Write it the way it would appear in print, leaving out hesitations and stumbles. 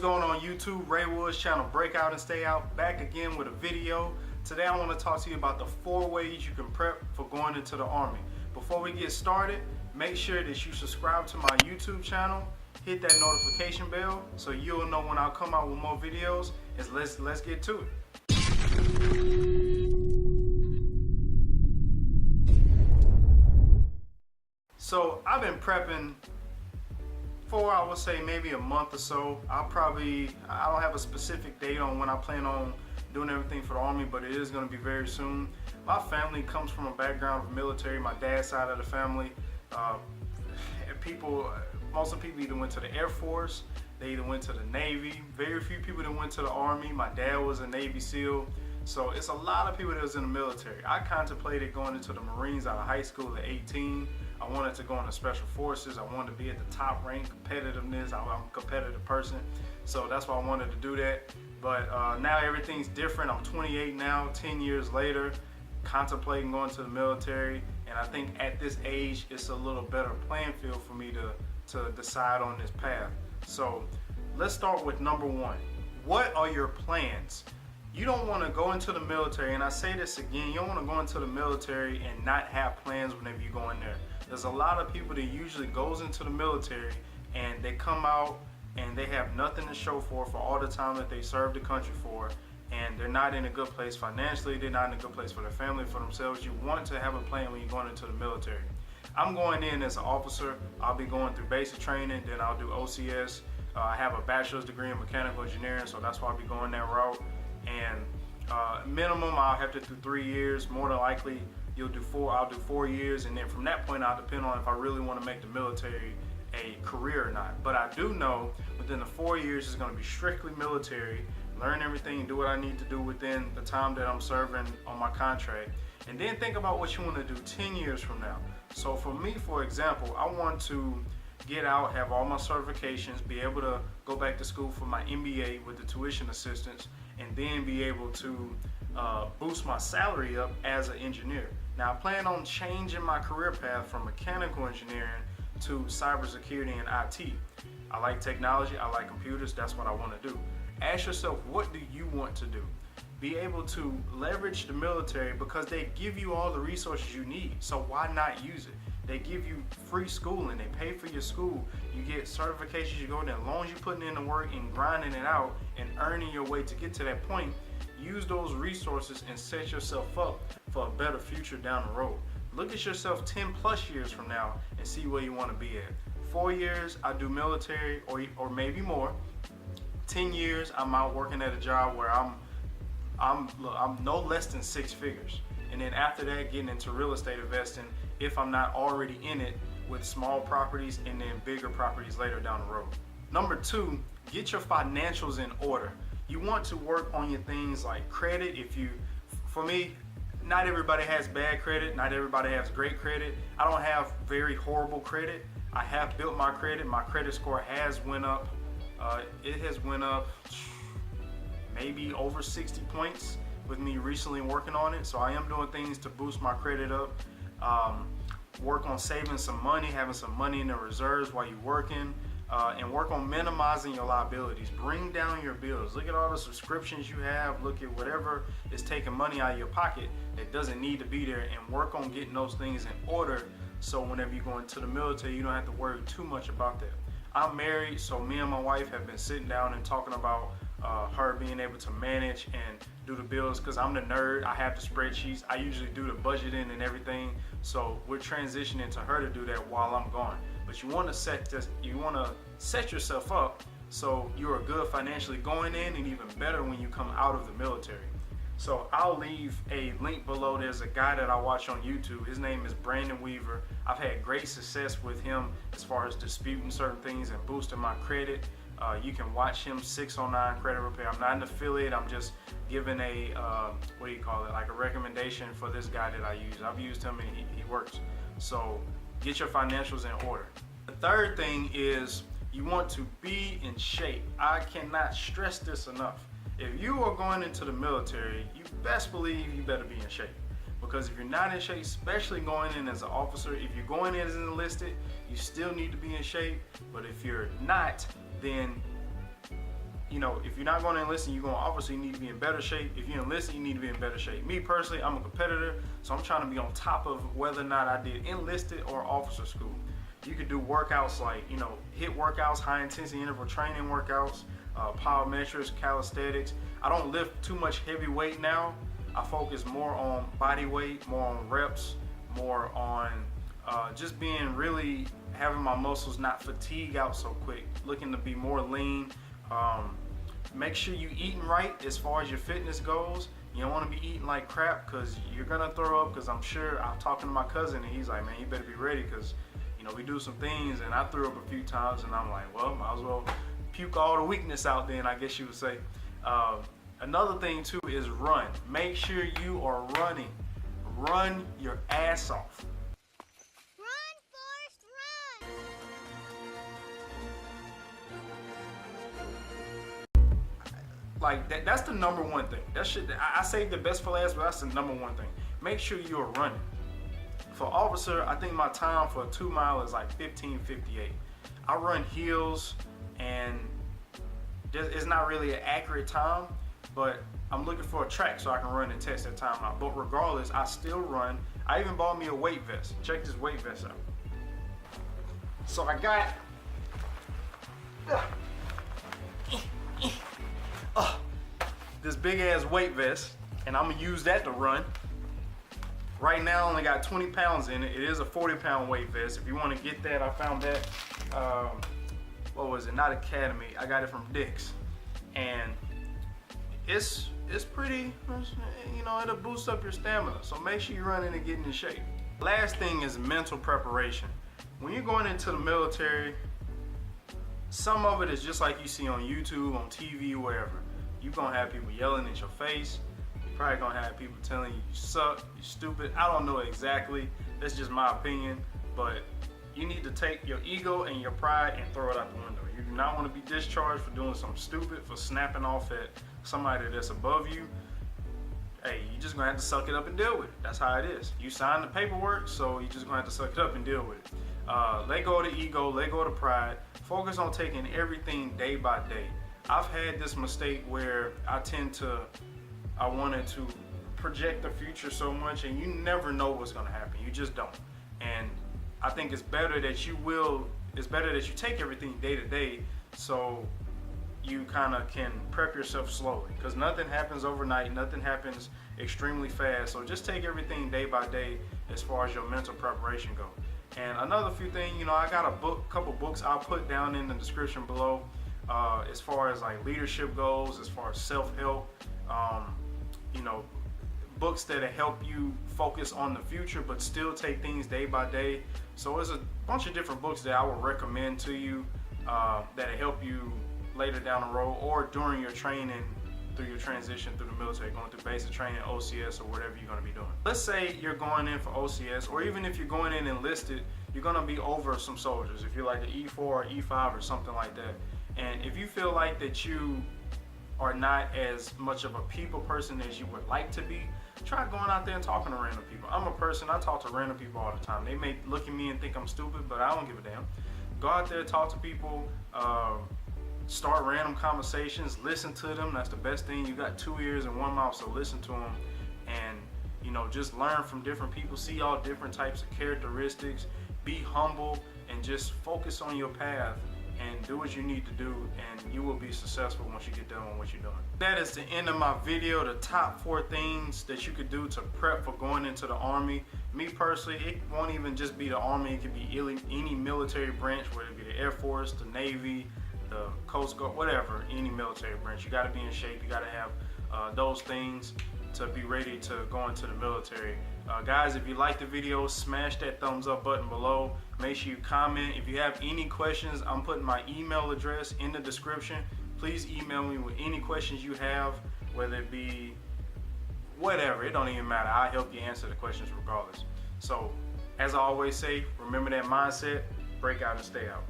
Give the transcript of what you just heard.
going on YouTube? Ray Woods channel, Breakout and Stay Out, back again with a video. Today I want to talk to you about the 4 ways you can prep for going into the Army. Before we get started, make sure that you subscribe to my YouTube channel, hit that notification bell so you'll know when I come out with more videos. Let's get to it. So I've been prepping for, I would say, maybe a month or so. I don't have a specific date on when I plan on doing everything for the Army, but it is going to be very soon. My family comes from a background of military. My dad's side of the family, most of the people either went to the Air Force, they either went to the Navy. Very few people that went to the Army. My dad was a Navy SEAL. So it's a lot of people that was in the military. I contemplated going into the Marines out of high school at 18. I wanted to go into Special Forces. I wanted to be at the top rank, competitiveness. I'm a competitive person. So that's why I wanted to do that. But now everything's different. I'm 28 now, 10 years later, contemplating going to the military. And I think at this age, it's a little better playing field for me to decide on this path. So let's start with number 1. What are your plans? You don't want to go into the military, and I say this again, you don't want to go into the military and not have plans whenever you go in there. There's a lot of people that usually goes into the military and they come out and they have nothing to show for all the time that they served the country for, and they're not in a good place financially, they're not in a good place for their family, for themselves. You want to have a plan when you're going into the military. I'm going in as an officer. I'll be going through basic training, then I'll do OCS. I have a bachelor's degree in mechanical engineering, so that's why I'll be going that route. And minimum, I'll have to do 3 years. More than likely, I'll do 4 years, and then from that point, I'll depend on if I really want to make the military a career or not. But I do know within the 4 years, it's going to be strictly military. Learn everything and do what I need to do within the time that I'm serving on my contract. And then think about what you want to do 10 years from now. So for me, for example, I want to get out, have all my certifications, be able to go back to school for my MBA with the tuition assistance, and then be able to boost my salary up as an engineer. Now I plan on changing my career path from mechanical engineering to cybersecurity and IT. I like technology, I like computers, that's what I want to do. Ask yourself, what do you want to do? Be able to leverage the military because they give you all the resources you need, so why not use it? They give you free schooling, they pay for your school, you get certifications, you go there. As long as you're putting in the work and grinding it out and earning your way to get to that point, use those resources and set yourself up for a better future down the road. Look at yourself 10 plus years from now and see where you want to be at. 4 years, I do military or maybe more. 10 years, I'm out working at a job where I'm no less than 6 figures. And then after that, getting into real estate investing, if I'm not already in it, with small properties and then bigger properties later down the road. Number 2, get your financials in order. You want to work on your things like credit. For me, not everybody has bad credit, not everybody has great credit. I don't have very horrible credit. I have built my credit. My credit score has went up. It has went up maybe over 60 points with me recently working on it. So I am doing things to boost my credit up. Work on saving some money, having some money in the reserves while you're working, and work on minimizing your liabilities. Bring down your bills. Look at all the subscriptions you have. Look at whatever is taking money out of your pocket that doesn't need to be there, and work on getting those things in order so whenever you go into the military, you don't have to worry too much about that. I'm married, so me and my wife have been sitting down and talking about her being able to manage and do the bills, because I'm the nerd. I have the spreadsheets. I usually do the budgeting and everything. So we're transitioning to her to do that while I'm gone. But you want to set yourself up so you're good financially going in, and even better when you come out of the military. So I'll leave a link below. There's a guy that I watch on YouTube. His name is Brandon Weaver. I've had great success with him as far as disputing certain things and boosting my credit. You can watch him, 609 Credit Repair. I'm not an affiliate. I'm just giving a like a recommendation for this guy that I use. I've used him and he works. So get your financials in order. The third thing is you want to be in shape. I cannot stress this enough. If you are going into the military, you best believe you better be in shape. Because if you're not in shape, especially going in as an officer, if you're going in as an enlisted, you still need to be in shape. But if you're not, then you know, if you're not going to enlist and you're going to officer, you need to be in better shape. If you enlist, you need to be in better shape. Me personally, I'm a competitor, so I'm trying to be on top of whether or not I did enlisted or officer school. You could do workouts like, you know, HIIT workouts, high intensity interval training workouts, plyometrics, calisthenics. I don't lift too much heavy weight now. I focus more on body weight, more on reps, more on just being really having my muscles not fatigue out so quick, looking to be more lean. Make sure you eating right as far as your fitness goes. You don't want to be eating like crap because you're gonna throw up. Because I'm sure I'm talking to my cousin and he's like, man, you better be ready because, you know, we do some things and I threw up a few times and I'm like, well, might as well puke all the weakness out then, I guess you would say. Another thing too is run. Make sure you are running. Run your ass off. Run, Forrest, run! Like that's the number one thing. That shit, I saved the best for last, but that's the number one thing. Make sure you are running. For officer, I think my time for a 2 mile is like 15:58. I run hills and it's not really an accurate time, but I'm looking for a track so I can run and test that time out. But regardless, I still run. I even bought me a weight vest. Check this weight vest out. So I got this big ass weight vest, and I'm gonna use that to run. Right now I only got 20 pounds in it. It is a 40-pound weight vest. If you want to get that, I found that, what was it, not Academy, I got it from Dick's. And it's pretty, you know, it'll boost up your stamina. So make sure you're running and getting in shape. Last thing is mental preparation. When you're going into the military, some of it is just like you see on YouTube, on TV, wherever. You're gonna have people yelling at your face. You're probably gonna have people telling you you suck, you're stupid. I don't know exactly, that's just my opinion, but you need to take your ego and your pride and throw it out the window. You do not want to be discharged for doing something stupid, for snapping off at somebody that's above you. Hey, you just gonna have to suck it up and deal with it. That's how it is. You signed the paperwork, so you just gonna have to suck it up and deal with it. Let go of the ego, let go of the pride. Focus on taking everything day by day. I've had this mistake where I wanted to project the future so much, and you never know what's gonna happen. You just don't. And I think it's better that you take everything day to day, so you kind of can prep yourself slowly, because nothing happens overnight, nothing happens extremely fast. So just take everything day by day as far as your mental preparation goes. And another few things, you know, I got a couple books I'll put down in the description below, as far as like leadership goes, as far as self-help, you know, books that help you focus on the future but still take things day by day. So there's a bunch of different books that I would recommend to you that help you later down the road or during your training, through your transition through the military, going through basic training, OCS, or whatever you're going to be doing. Let's say you're going in for OCS, or even if you're going in enlisted, you're going to be over some soldiers. If you're like an E4 or E5 or something like that, and if you feel like that you are not as much of a people person as you would like to be, try going out there and talking to random people. I'm a person, I talk to random people all the time. They may look at me and think I'm stupid, but I don't give a damn. Go out there, talk to people, start random conversations, listen to them. That's the best thing. You got 2 ears and 1 mouth, so listen to them, and you know, just learn from different people, see all different types of characteristics, be humble, and just focus on your path and do what you need to do, and you will be successful once you get done with what you're doing. That is the end of my video, the top 4 things that you could do to prep for going into the Army. Me personally, it won't even just be the Army, it could be any military branch, whether it be the Air Force, the Navy, the Coast Guard, whatever, any military branch. You gotta be in shape, you gotta have those things to be ready to go into the military. Guys, if you like the video, smash that thumbs up button below. Make sure you comment. If you have any questions, I'm putting my email address in the description. Please email me with any questions you have, whether it be whatever, it don't even matter. I'll help you answer the questions regardless. So, as I always say, remember that mindset, break out and stay out.